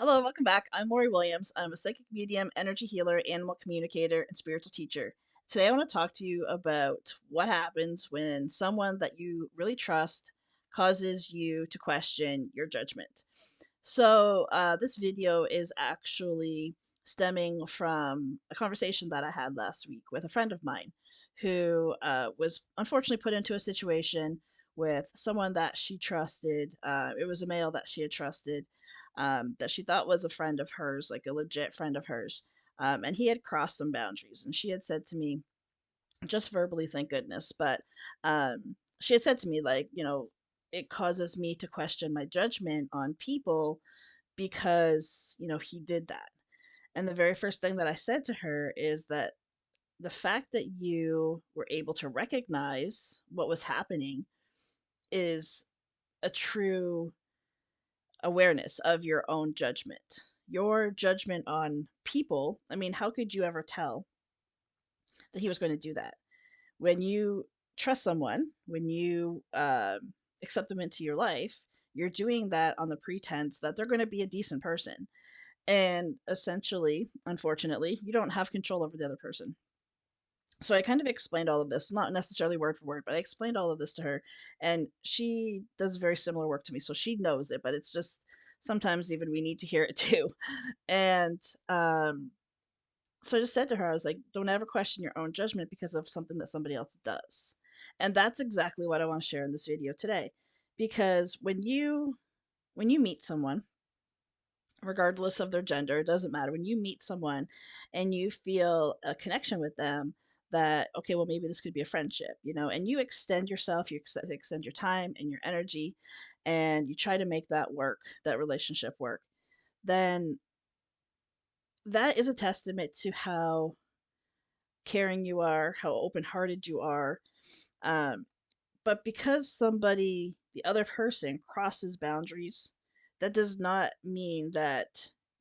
Hello, welcome back. I'm Lori Williams. I'm a psychic medium, energy healer, animal communicator, and spiritual teacher. Today, I want to talk to you about what happens when someone that you really trust causes you to question your judgment. This video is actually stemming from a conversation that I had last week with a friend of mine who was unfortunately put into a situation with someone that she trusted. It was a male that she had trusted, that she thought was a friend of hers, like a legit friend of hers. And he had crossed some boundaries. And she had said to me, just verbally, thank goodness, but she had said to me, like, it causes me to question my judgment on people because, he did that. And the very first thing that I said to her is that the fact that you were able to recognize what was happening is a true awareness of your own judgment. Your judgment on people, I mean, how could you ever tell that he was going to do that? When you trust someone, when you accept them into your life, you're doing that on the pretense that they're going to be a decent person. And essentially, unfortunately, you don't have control over the other person. So I kind of explained all of this, not necessarily word for word, but I explained all of this to her, and she does very similar work to me, so she knows it, but it's just sometimes even we need to hear it too. And so I just said to her, I was like, don't ever question your own judgment because of something that somebody else does. And that's exactly what I want to share in this video today. Because when you meet someone, regardless of their gender, it doesn't matter. When you meet someone and you feel a connection with them, that, okay, well, maybe this could be a friendship, and you extend yourself, you extend your time and your energy, and you try to make that work, that relationship work, then that is a testament to how caring you are, how open hearted you are. Um, but because somebody, the other person, crosses boundaries, that does not mean that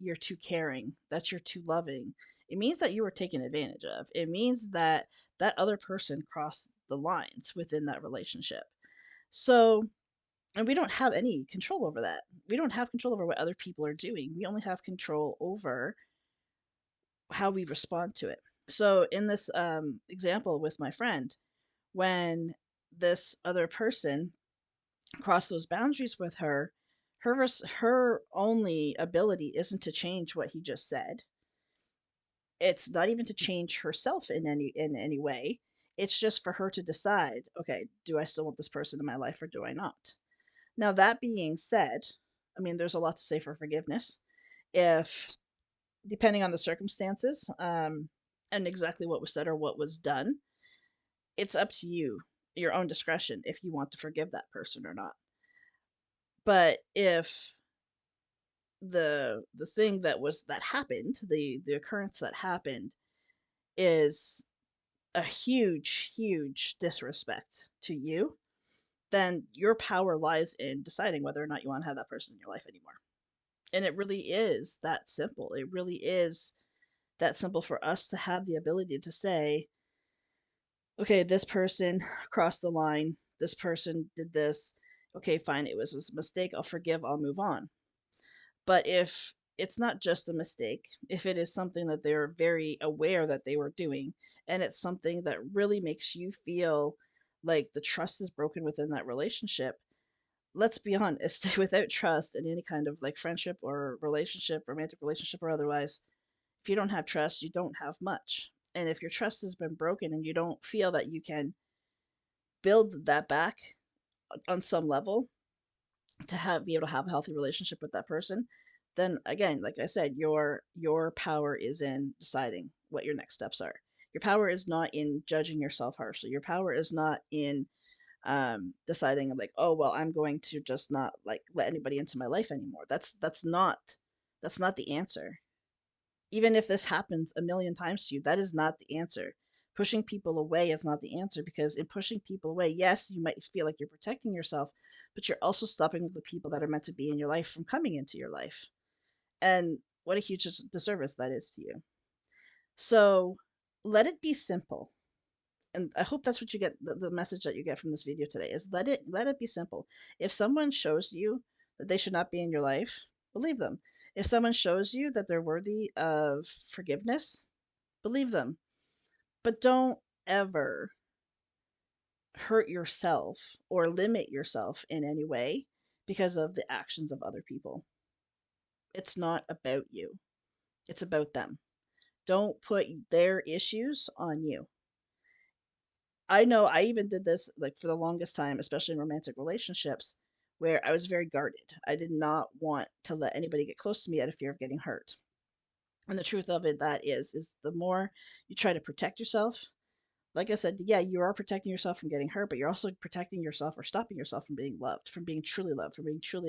you're too caring, that you're too loving. It means that you were taken advantage of. It means that that other person crossed the lines within that relationship. So, and we don't have any control over that. We don't have control over what other people are doing. We only have control over how we respond to it. So, in this example with my friend, when this other person crossed those boundaries with her, her only ability isn't to change what he just said. It's not even to change herself in any way. It's just for her to decide, okay, do I still want this person in my life or do I not? Now that being said, I mean, there's a lot to say for forgiveness. If depending on the circumstances, and exactly what was said or what was done, it's up to you, your own discretion, if you want to forgive that person or not. But if the thing that happened, the occurrence that happened, is a huge disrespect to you, then your power lies in deciding whether or not you want to have that person in your life anymore. And it really is that simple. It really is that simple for us to have the ability to say, okay, this person crossed the line, this person did this, okay, fine, it was a mistake, I'll forgive, I'll move on. But if it's not just a mistake, if it is something that they're very aware that they were doing, and it's something that really makes you feel like the trust is broken within that relationship, let's be honest, without trust in any kind of like friendship or relationship, romantic relationship or otherwise, if you don't have trust, you don't have much. And if your trust has been broken and you don't feel that you can build that back on some level, to have be able to have a healthy relationship with that person, then again, like I said, your power is in deciding what your next steps are. Your power is not in judging yourself harshly. Your power is not in deciding like, oh well, I'm going to just not like let anybody into my life anymore. That's not the answer. Even if this happens a million times to you, that is not the answer. Pushing people away is not the answer, because in pushing people away, yes, you might feel like you're protecting yourself, but you're also stopping the people that are meant to be in your life from coming into your life. And what a huge disservice that is to you. So let it be simple. And I hope that's what you get, the message that you get from this video today is let it be simple. If someone shows you that they should not be in your life, Believe them. If someone shows you that they're worthy of forgiveness, believe them. But don't ever hurt yourself or limit yourself in any way because of the actions of other people. It's not about you, it's about them. Don't put their issues on you. I know I even did this like for the longest time, especially in romantic relationships, where I was very guarded. I did not want to let anybody get close to me out of fear of getting hurt. And the truth of it that is the more you try to protect yourself, like I said, yeah, you are protecting yourself from getting hurt, but you're also protecting yourself or stopping yourself from being loved, from being truly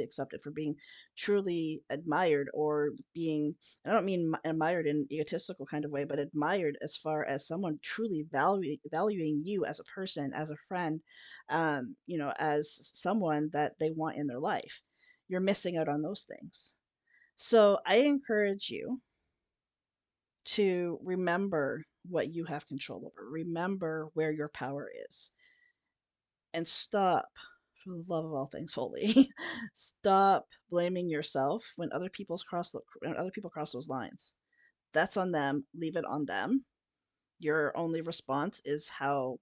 accepted, from being truly admired, or being, I don't mean admired in an egotistical kind of way, but admired as far as someone truly valuing you as a person, as a friend, as someone that they want in their life. You're missing out on those things. So I encourage you to remember what you have control over. Remember where your power is. And stop, for the love of all things holy, stop blaming yourself when other people cross those lines. That's on them. Leave it on them. Your only response is how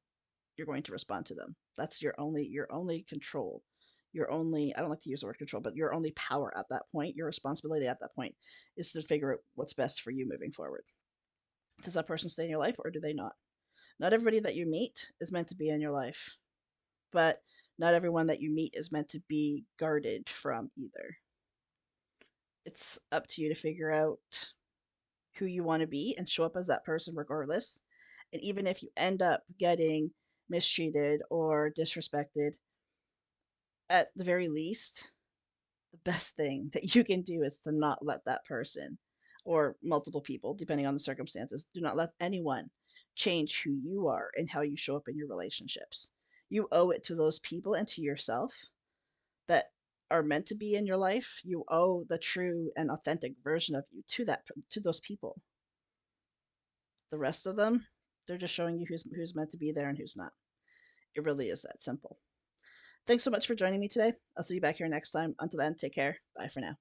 you're going to respond to them. That's your only control. Your only, I don't like to use the word control, but your only power at that point, your responsibility at that point is to figure out what's best for you moving forward. Does that person stay in your life or do they not? Not everybody that you meet is meant to be in your life, but not everyone that you meet is meant to be guarded from either. It's up to you to figure out who you want to be and show up as that person regardless. And even if you end up getting mistreated or disrespected, at the very least, the best thing that you can do is to not let that person, or multiple people, depending on the circumstances, do not let anyone change who you are and how you show up in your relationships. You owe it to those people and to yourself that are meant to be in your life. You owe the true and authentic version of you to those people. The rest of them, they're just showing you who's meant to be there and who's not. It really is that simple. Thanks so much for joining me today. I'll see you back here next time. Until then, take care. Bye for now.